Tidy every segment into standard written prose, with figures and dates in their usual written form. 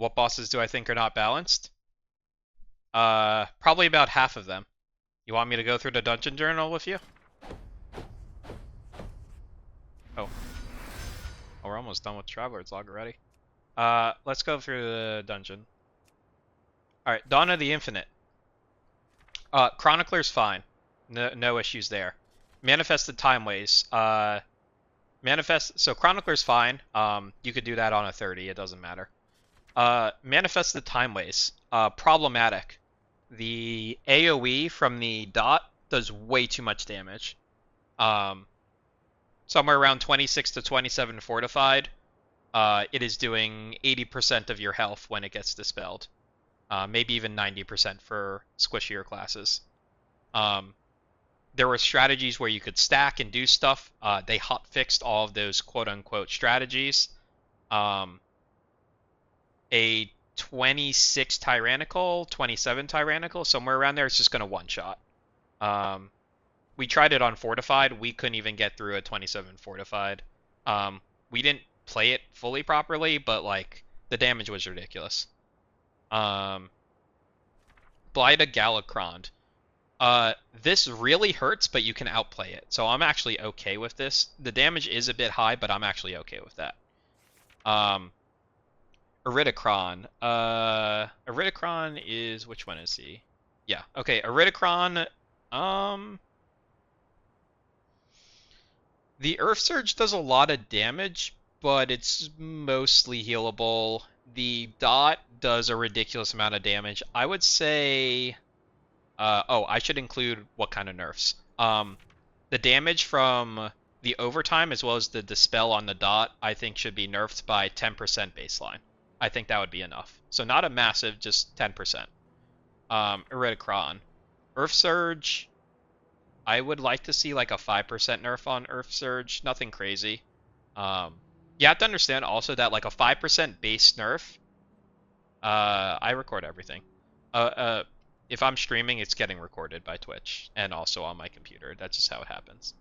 What bosses do I think are not balanced? Probably about half of them. You want me to go through the dungeon journal with you? Oh. Oh, we're almost done with Traveler's Log already. Let's go through the dungeon. Alright, Dawn of the Infinite. Chronicler's fine. No issues there. Manifested Timeways. So Chronicler's fine. You could do that on a 30, it doesn't matter. Manifested Timeways. Problematic. The AoE from the dot does way too much damage. Somewhere around 26 to 27 fortified, it is doing 80% of your health when it gets dispelled. Maybe even 90% for squishier classes. There were strategies where you could stack and do stuff. They hotfixed all of those quote-unquote strategies. A 26 Tyrannical, 27 Tyrannical, somewhere around there, it's just going to one-shot. We tried it on Fortified. We couldn't even get through a 27 Fortified. We didn't play it fully properly, but, like, the damage was ridiculous. Blighted Galacrond. This really hurts, but you can outplay it. So I'm actually okay with this. The damage is a bit high, but I'm actually okay with that. Iridicron. Iridicron is... Which one is he? Yeah, okay. Iridicron... The Earth Surge does a lot of damage, but it's mostly healable. The Dot does a ridiculous amount of damage. I would say... oh, I should include what kind of nerfs. The damage from the overtime as well as the dispel on the Dot, I think should be nerfed by 10% baseline. I think that would be enough. So not a massive, just 10%. Iridicron. Earth Surge, I would like to see like a 5% nerf on Earth Surge. Nothing crazy. You have to understand also that like a 5% base nerf, I record everything. If I'm streaming, it's getting recorded by Twitch and also on my computer. That's just how it happens.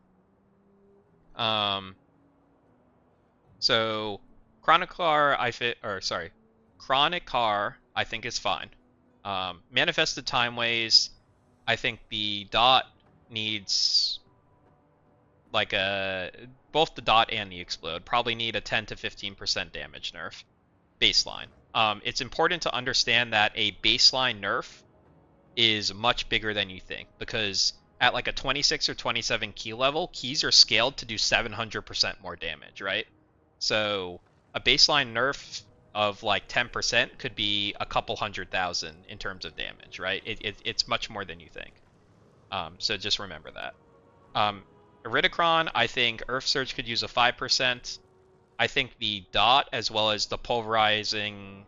So Chronicar, Chronicar, I think is fine. Manifested Timeways, I think the Dot needs like both the Dot and the Explode probably need a 10 to 15% damage nerf baseline. It's important to understand that a baseline nerf is much bigger than you think, because at like a 26 or 27 key level, keys are scaled to do 700% more damage, right? So a baseline nerf of like 10% could be a couple 100,000 in terms of damage, right? It's much more than you think. So just remember that. Iridicron, I think Earth Surge could use a 5%. I think the Dot, as well as the Pulverizing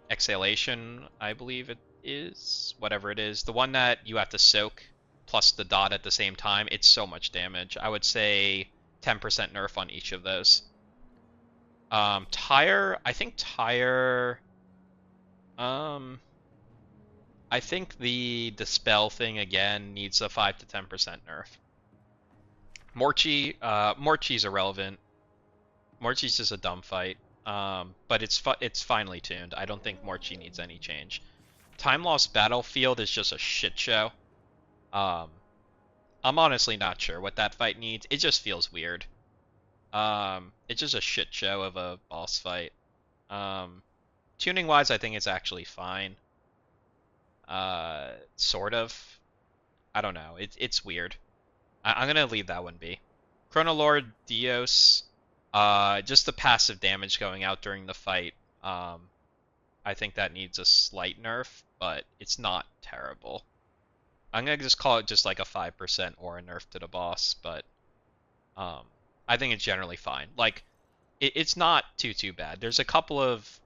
Exhalation, I believe it is, whatever it is, the one that you have to soak plus the Dot at the same time, it's so much damage. I would say 10% nerf on each of those. Tire, I think Tire, I think the Dispel thing again needs a 5 to 10% nerf. Morchi's irrelevant. Morchi's just a dumb fight. But it's finely tuned. I don't think Morchi needs any change. Time Lost Battlefield is just a shit show. I'm honestly not sure what that fight needs. It just feels weird. It's just a shit show of a boss fight. Tuning wise, I think it's actually fine. Sort of. I don't know. It's weird. I'm gonna leave that one be. Chronoloord Dios. Just the passive damage going out during the fight. I think that needs a slight nerf, but it's not terrible. I'm gonna just call it just like a 5% or a nerf to the boss, but I think it's generally fine. Like, it's not too bad. There's a couple of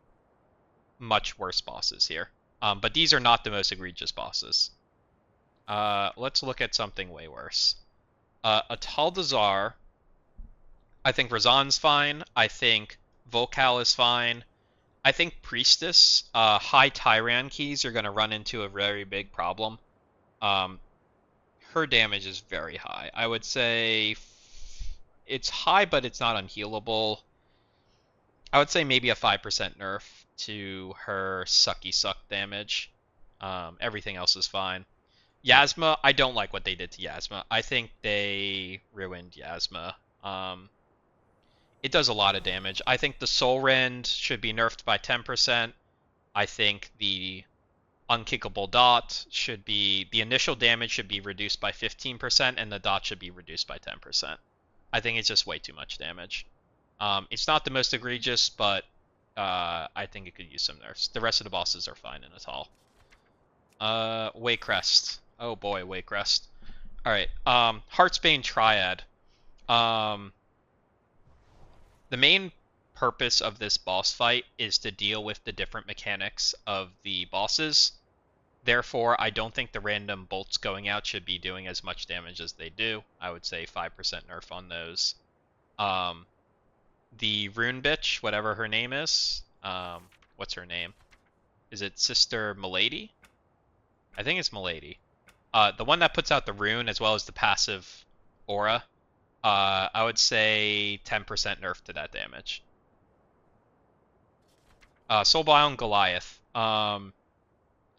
much worse bosses here, but these are not the most egregious bosses. Let's look at something way worse. Atal'Dazar, I think Razan's fine. I think Vocal is fine. I think Priestess, high Tyran keys are going to run into a very big problem. Her damage is very high. I would say it's high, but it's not unhealable. I would say maybe a 5% nerf to her sucky suck damage. Everything else is fine. Yasma, I don't like what they did to Yasma. I think they ruined Yasma. It does a lot of damage. I think the Soul Rend should be nerfed by 10%. I think the unkickable dot should be, the initial damage should be reduced by 15%, and the dot should be reduced by 10%. I think it's just way too much damage. It's not the most egregious, but I think it could use some nerfs. The rest of the bosses are fine in Atal. Waycrest. Oh boy, Waycrest. Alright, Heartsbane Triad. The main purpose of this boss fight is to deal with the different mechanics of the bosses. Therefore, I don't think the random bolts going out should be doing as much damage as they do. I would say 5% nerf on those. The Rune Bitch, whatever her name is. What's her name? Is it Sister Milady? I think it's Milady. The one that puts out the rune as well as the passive aura. I would say 10% nerf to that damage. Soulbound Goliath.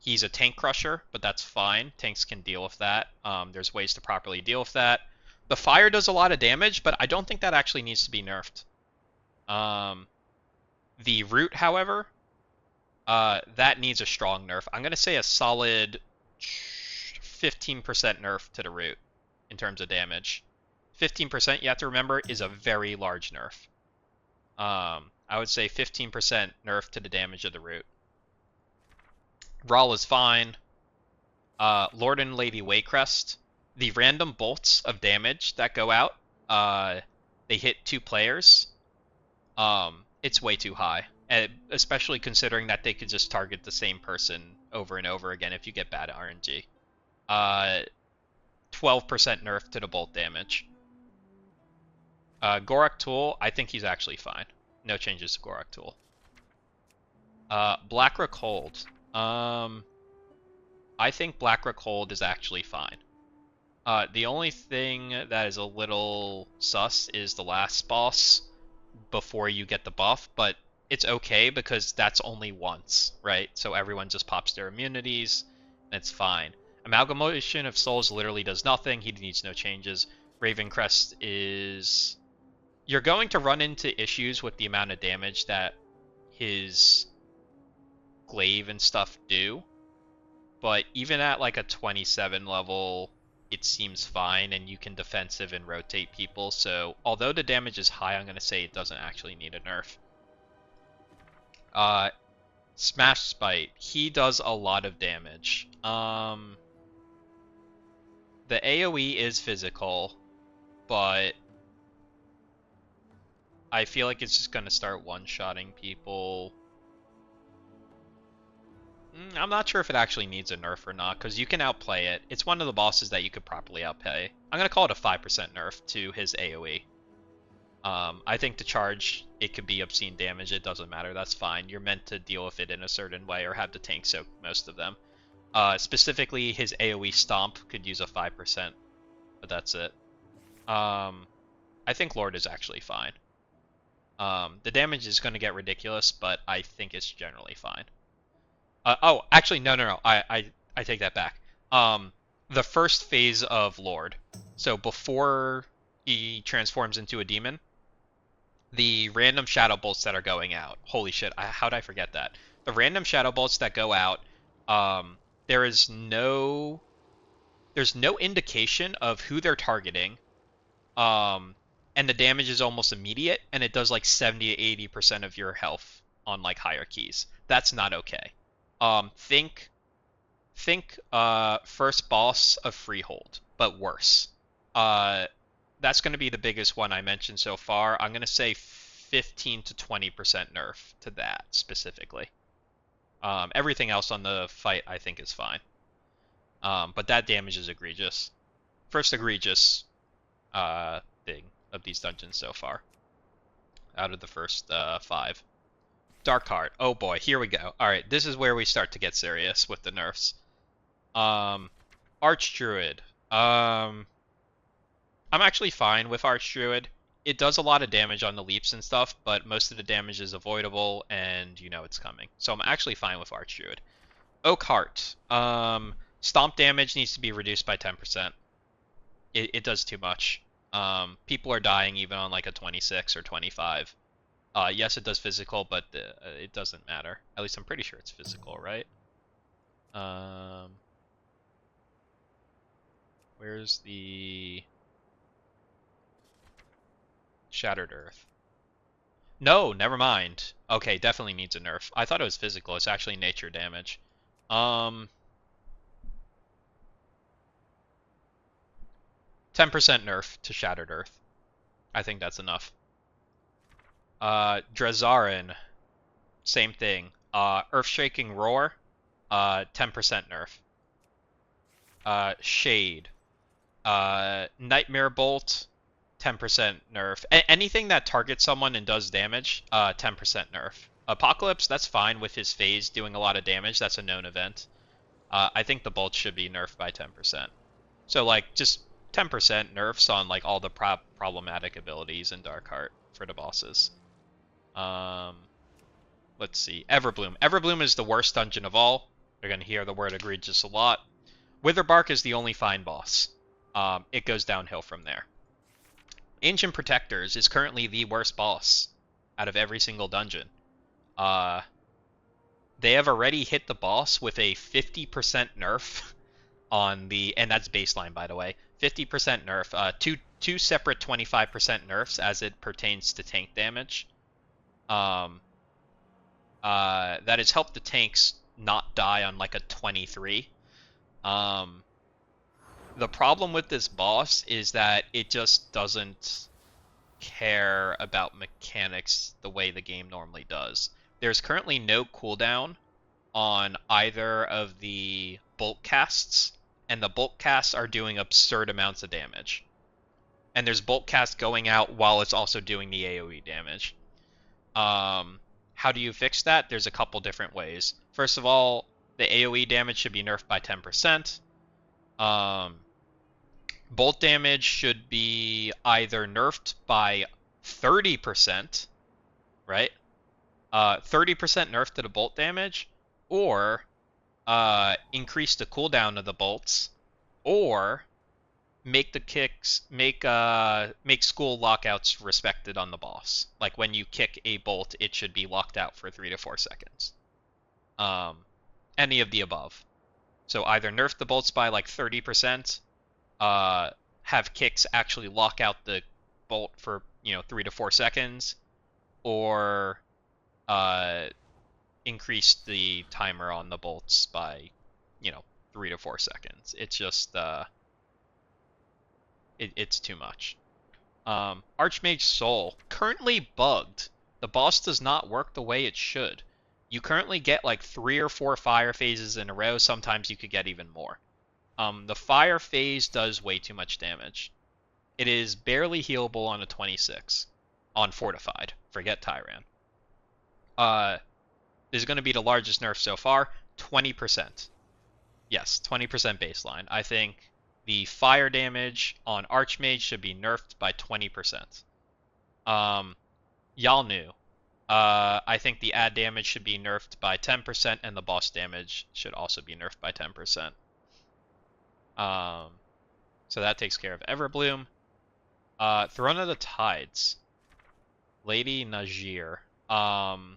He's a tank crusher, but that's fine. Tanks can deal with that. There's ways to properly deal with that. The fire does a lot of damage, but I don't think that actually needs to be nerfed. The root, however, that needs a strong nerf. I'm going to say a solid 15% nerf to the root in terms of damage. 15%, you have to remember, is a very large nerf. I would say 15% nerf to the damage of the root. Rawl is fine. Lord and Lady Waycrest. The random bolts of damage that go out, they hit 2 players. It's way too high. Especially considering that they could just target the same person over and over again if you get bad RNG. 12% nerf to the bolt damage. Gorak Tool, I think he's actually fine. No changes to Gorak Tool. Black Rook Hold. I think Black Rook Hold is actually fine. The only thing that is a little sus is the last boss before you get the buff, but it's okay because that's only once, right? So everyone just pops their immunities, and it's fine. Amalgamation of Souls literally does nothing. He needs no changes. Ravencrest is... You're going to run into issues with the amount of damage that his glaive and stuff do, but even at like a 27 level, it seems fine, and you can defensive and rotate people, so although the damage is high, I'm going to say it doesn't actually need a nerf. Smash Spite. He does a lot of damage. The AoE is physical, but I feel like it's just going to start one-shotting people. I'm not sure if it actually needs a nerf or not, because you can outplay it. It's one of the bosses that you could properly outplay. I'm going to call it a 5% nerf to his AoE. I think to charge, it could be obscene damage. It doesn't matter. That's fine. You're meant to deal with it in a certain way or have the tank soak most of them. Specifically, his AoE Stomp could use a 5%, but that's it. I think Lord is actually fine. The damage is going to get ridiculous, but I think it's generally fine. Oh, actually, no. I take that back. The first phase of Lord, so before he transforms into a demon, the random shadow bolts that are going out. Holy shit, how'd I forget that? The random shadow bolts that go out, there's no indication of who they're targeting, and the damage is almost immediate, and it does like 70 to 80% of your health on like higher keys. That's not okay. Think first boss of Freehold, but worse. That's going to be the biggest one I mentioned so far. I'm going to say 15 to 20% nerf to that specifically. Everything else on the fight I think is fine. But that damage is egregious. First egregious thing of these dungeons so far. Out of the first 5. Darkheart. Oh boy, here we go. Alright, this is where we start to get serious with the nerfs. Archdruid. I'm actually fine with Archdruid. it does a lot of damage on the leaps and stuff, but most of the damage is avoidable, and you know it's coming. So I'm actually fine with Archdruid. Oakheart. Stomp damage needs to be reduced by 10%. It does too much. People are dying even on like a 26 or 25. Yes, it does physical, but it doesn't matter. At least I'm pretty sure it's physical, right? Where's the Shattered Earth? No, never mind. Okay, definitely needs a nerf. I thought it was physical. It's actually nature damage. 10% nerf to Shattered Earth. I think that's enough. Drazarin, same thing. Earth-shaking roar, 10% nerf. Shade, Nightmare Bolt, 10% nerf. Anything that targets someone and does damage, 10% nerf. Apocalypse, that's fine with his phase doing a lot of damage. That's a known event. I think the bolt should be nerfed by 10%. So like just 10% nerfs on like all the problematic abilities in Darkheart for the bosses. Let's see. Everbloom. Everbloom is the worst dungeon of all. You're gonna hear the word egregious a lot. Witherbark is the only fine boss. It goes downhill from there. Ancient Protectors is currently the worst boss out of every single dungeon. They have already hit the boss with a 50% nerf on the, and that's baseline by the way, 50% nerf. Two separate 25% nerfs as it pertains to tank damage. That has helped the tanks not die on like a 23. The problem with this boss is that it just doesn't care about mechanics the way the game normally does. There's currently no cooldown on either of the bolt casts, and the bolt casts are doing absurd amounts of damage. And there's bolt cast going out while it's also doing the AoE damage. How do you fix that? There's a couple different ways. First of all, the AoE damage should be nerfed by 10%. Bolt damage should be either nerfed by 30%, right? 30% nerf to the bolt damage, or increase the cooldown of the bolts, or make the kicks make school lockouts respected on the boss. Like when you kick a bolt, it should be locked out for 3 to 4 seconds. Any of the above. So either nerf the bolts by like 30%, have kicks actually lock out the bolt for 3 to 4 seconds, or increase the timer on the bolts by 3 to 4 seconds. It's just it's too much. Archmage Soul, currently bugged. The boss does not work the way it should. You currently get like 3 or 4 fire phases in a row. Sometimes you could get even more. The fire phase does way too much damage. It is barely healable on a 26. On Fortified. Forget Tyran. This is going to be the largest nerf so far. 20%. Yes, 20% baseline. I think the fire damage on Archmage should be nerfed by 20%. Yalnu. I think the add damage should be nerfed by 10%, and the boss damage should also be nerfed by 10%. So that takes care of Everbloom. Throne of the Tides. Lady Najir. 15%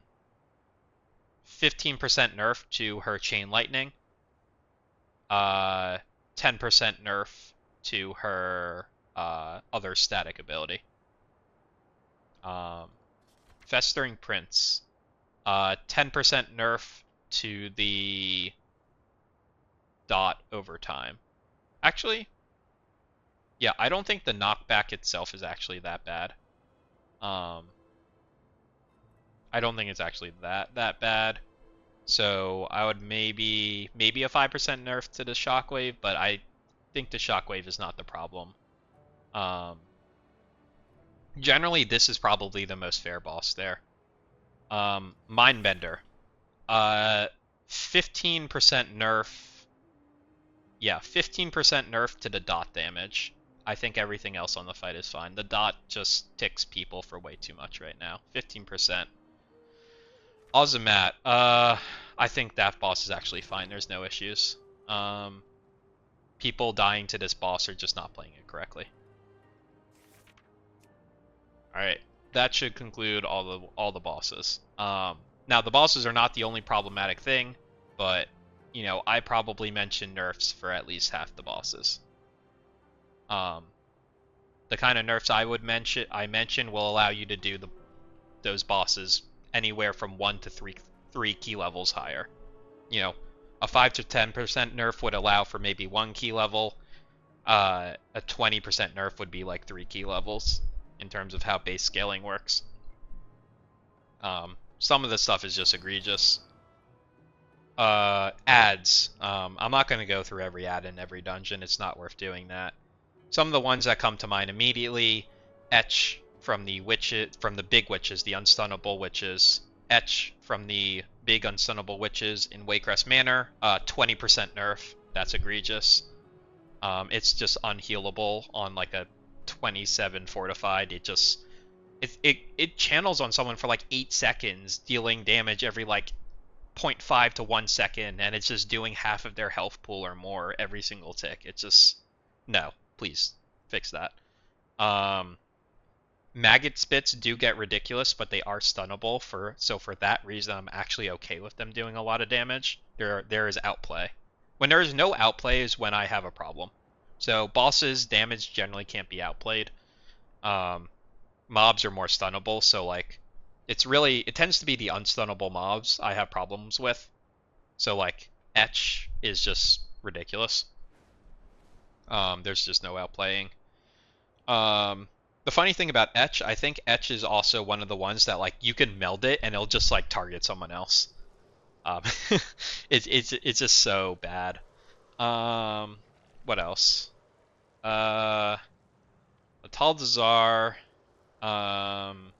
nerf to her Chain Lightning. 10% nerf to her other static ability. Festering Prince. 10% nerf to the dot over time. Actually, yeah, I don't think the knockback itself is actually that bad. I don't think it's actually that bad. So I would maybe a 5% nerf to the Shockwave, but I think the Shockwave is not the problem. Generally, this is probably the most fair boss there. Mindbender. 15% nerf. Yeah, 15% nerf to the dot damage. I think everything else on the fight is fine. The dot just ticks people for way too much right now. 15%. Ozymat, I think that boss is actually fine. There's no issues. People dying to this boss are just not playing it correctly. Alright, that should conclude all the bosses. Now, the bosses are not the only problematic thing, but, you know, I probably mentioned nerfs for at least half the bosses. The kind of nerfs I mention will allow you to do those bosses anywhere from 1 to 3 key levels higher. You know, a 5 to 10% nerf would allow for maybe 1 key level. A 20% nerf would be like 3 key levels in terms of how base scaling works. Some of the stuff is just egregious. Ads. I'm not going to go through every ad in every dungeon. It's not worth doing that. Some of the ones that come to mind immediately: Etch from the big witches, the unstunnable witches. Etch from the big unstunnable witches in Waycrest Manor. 20% nerf. That's egregious. It's just unhealable on like a 27 fortified. It channels on someone for like 8 seconds, dealing damage every like 0.5 to 1 second, and it's just doing half of their health pool or more every single tick. It's just, no, please fix that. Maggot spits do get ridiculous, but they are stunnable, so for that reason I'm actually okay with them doing a lot of damage. There is outplay. When there is no outplay is when I have a problem. So bosses damage generally can't be outplayed. Mobs are more stunnable, so like it tends to be the unstunnable mobs I have problems with. So like Etch is just ridiculous. There's just no outplaying. The funny thing about Etch, I think Etch is also one of the ones that like you can meld it and it'll just like target someone else. It's just so bad. What else? Atal'Dazar. I'm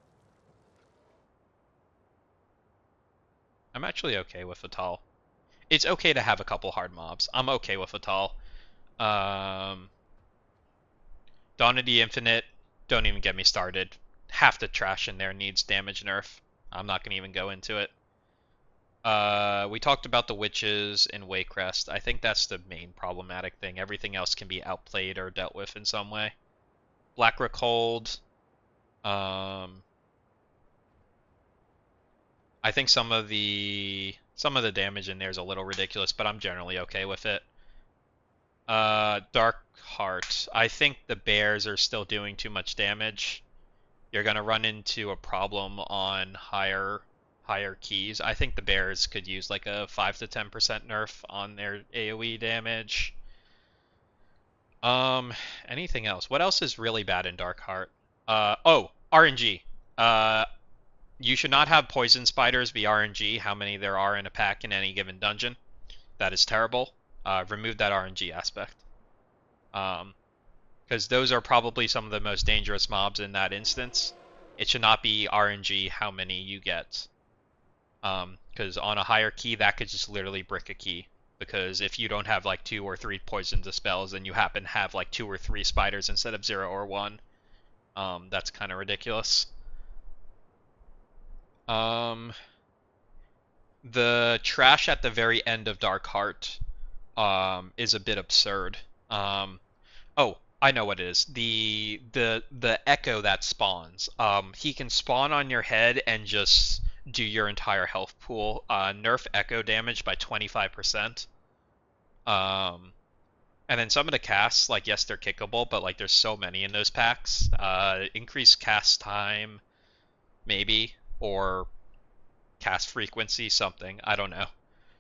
actually okay with Atal. It's okay to have a couple hard mobs. I'm okay with Atal. Dawn of the Infinite, don't even get me started. Half the trash in there needs damage nerf. I'm not going to even go into it. We talked about the witches in Waycrest. I think that's the main problematic thing. Everything else can be outplayed or dealt with in some way. Black Rookhold. I think some of the damage in there is a little ridiculous, but I'm generally okay with it. Darkheart. I think the bears are still doing too much damage. You're gonna run into a problem on higher keys. I think the bears could use like a 5 to 10% nerf on their AoE damage. Anything else? What else is really bad in Darkheart? Oh, RNG. You should not have poison spiders be RNG, how many there are in a pack in any given dungeon. That is terrible. Remove that RNG aspect. Because those are probably some of the most dangerous mobs in that instance. It should not be RNG how many you get. Because on a higher key, that could just literally brick a key. Because if you don't have like 2 or 3 poison dispels, and you happen to have like 2 or 3 spiders instead of 0 or 1, that's kind of ridiculous. The trash at the very end of Darkheart is a bit absurd. Oh, I know what it is. The echo that spawns. He can spawn on your head and just do your entire health pool. Nerf echo damage by 25%. And then some of the casts, like, yes, they're kickable, but like there's so many in those packs. Increase cast time, maybe, or cast frequency, something. I don't know.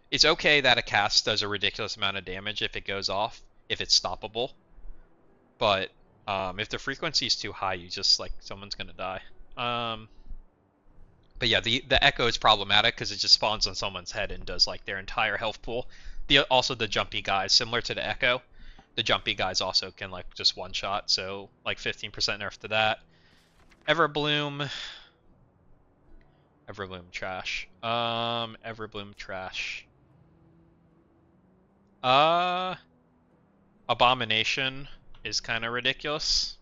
It's okay that a cast does a ridiculous amount of damage if it goes off, if it's stoppable. But if the frequency is too high, you just, like, someone's gonna die. But yeah, the echo is problematic because it just spawns on someone's head and does, like, their entire health pool. Also the jumpy guys, similar to the echo, the jumpy guys also can, like, just one-shot, so, like, 15% nerf to that. Everbloom trash. Everbloom trash. Abomination is kind of ridiculous.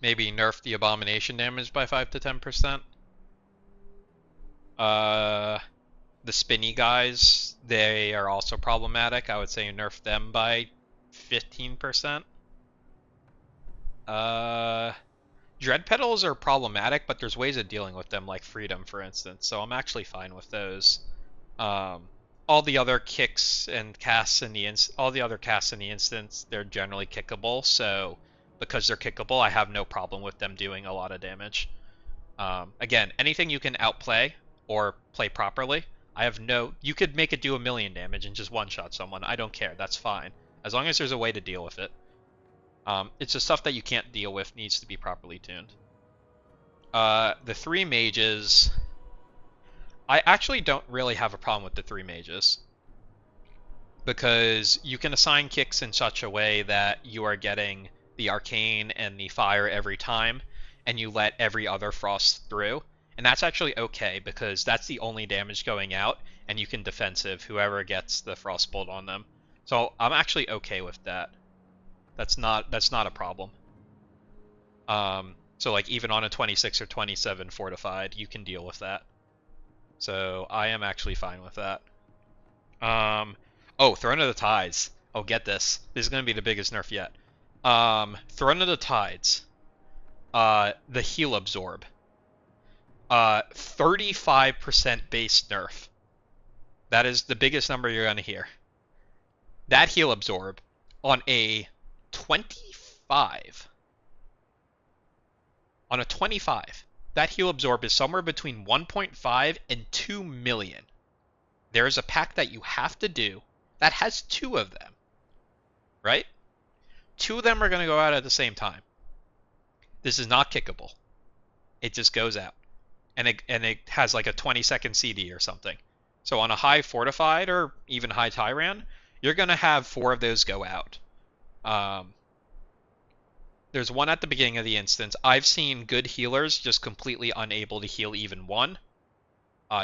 Maybe nerf the abomination damage by 5 to 10%. The spinny guys, they are also problematic. I would say nerf them by 15%. Dread petals are problematic, but there's ways of dealing with them, like freedom, for instance. So I'm actually fine with those. All the other kicks and casts in the all the other casts in the instance, they're generally kickable. So because they're kickable, I have no problem with them doing a lot of damage. Again, anything you can outplay or play properly, I have no. You could make it do 1,000,000 damage and just one-shot someone. I don't care. That's fine, as long as there's a way to deal with it. It's the stuff that you can't deal with needs to be properly tuned. The 3 mages, I actually don't really have a problem with the 3 mages, because you can assign kicks in such a way that you are getting the arcane and the fire every time, and you let every other frost through. And that's actually okay, because that's the only damage going out, and you can defensive whoever gets the frostbolt on them. So I'm actually okay with that. That's not a problem. So like even on a 26 or 27 fortified, you can deal with that. So I am actually fine with that. Oh, Throne of the Tides. Oh, get this. This is going to be the biggest nerf yet. Throne of the Tides. The heal absorb. 35% base nerf. That is the biggest number you're going to hear. That heal absorb on a 25. On a 25, that heal absorb is somewhere between 1.5 and 2 million. There is a pack that you have to do that has 2 of them, right? 2 of them are going to go out at the same time. This is not kickable. It just goes out. And it has like a 20-second CD or something. So on a high fortified or even high Tyran, you're going to have 4 of those go out. There's 1 at the beginning of the instance. I've seen good healers just completely unable to heal even 1.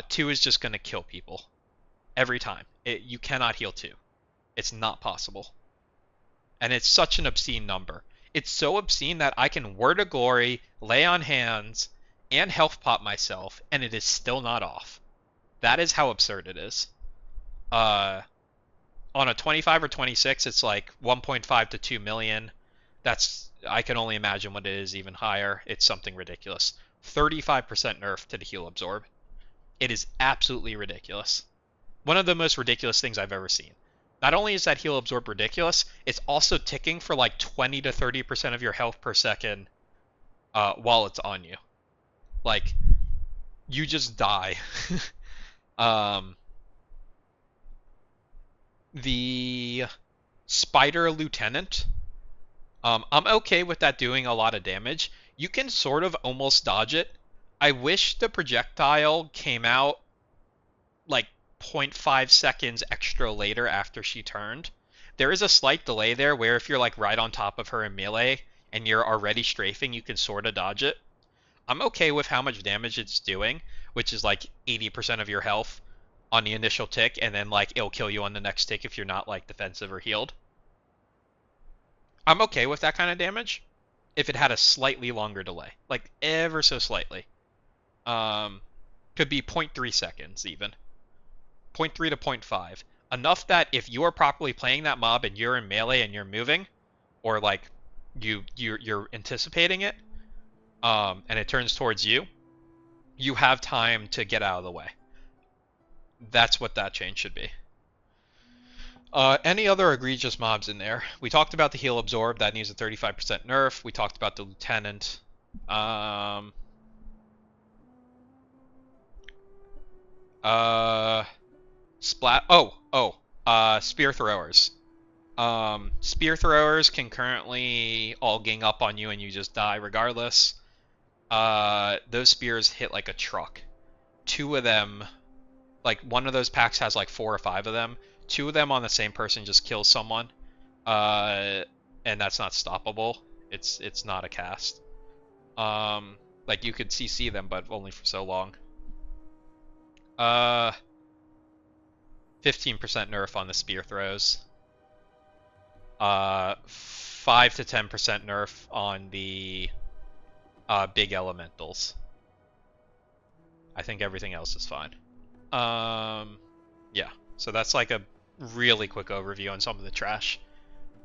2 is just going to kill people. Every time. You cannot heal 2. It's not possible. And it's such an obscene number. It's so obscene that I can Word of Glory, lay on hands, and health pot myself, and it is still not off. That is how absurd it is. On a 25 or 26, it's like 1.5 to 2 million. I can only imagine what it is even higher. It's something ridiculous. 35% nerf to the heal absorb. It is absolutely ridiculous. One of the most ridiculous things I've ever seen. Not only is that heal absorb ridiculous, it's also ticking for like 20 to 30% of your health per second while it's on you. Like, you just die. The Spider Lieutenant, I'm okay with that doing a lot of damage. You can sort of almost dodge it. I wish the projectile came out like 0.5 seconds extra later after she turned. There is a slight delay there where if you're like right on top of her in melee and you're already strafing, you can sort of dodge it. I'm okay with how much damage it's doing, which is like 80% of your health on the initial tick, and then like it'll kill you on the next tick if you're not like defensive or healed. I'm okay with that kind of damage if it had a slightly longer delay, like ever so slightly. Could be 0.3 seconds even. 0.3 to 0.5. Enough that if you are properly playing that mob and you're in melee and you're moving, or like you're anticipating it, and it turns towards you, you have time to get out of the way. That's what that change should be. Any other egregious mobs in there? We talked about the heal absorb, that needs a 35% nerf. We talked about the lieutenant. Spear throwers. Spear throwers can currently all gang up on you and you just die regardless. Those spears hit like a truck. 2 of them, like one of those packs has like 4 or 5 of them. 2 of them on the same person just kills someone. And that's not stoppable. It's not a cast. Like you could CC them, but only for so long. 15% nerf on the spear throws. 5 to 10% nerf on the big elementals. I think everything else is fine. Yeah, so that's like a really quick overview on some of the trash.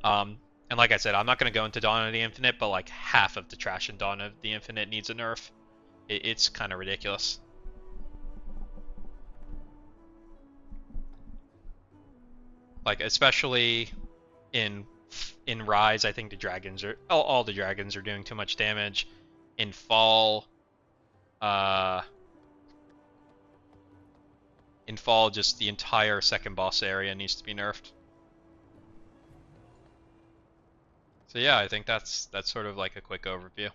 And like I said, I'm not going to go into Dawn of the Infinite, but like half of the trash in Dawn of the Infinite needs a nerf. It's kind of ridiculous. Like especially in Rise, I think the dragons are all the dragons are doing too much damage. In Fall, just the entire second boss area needs to be nerfed. So yeah, I think that's sort of like a quick overview.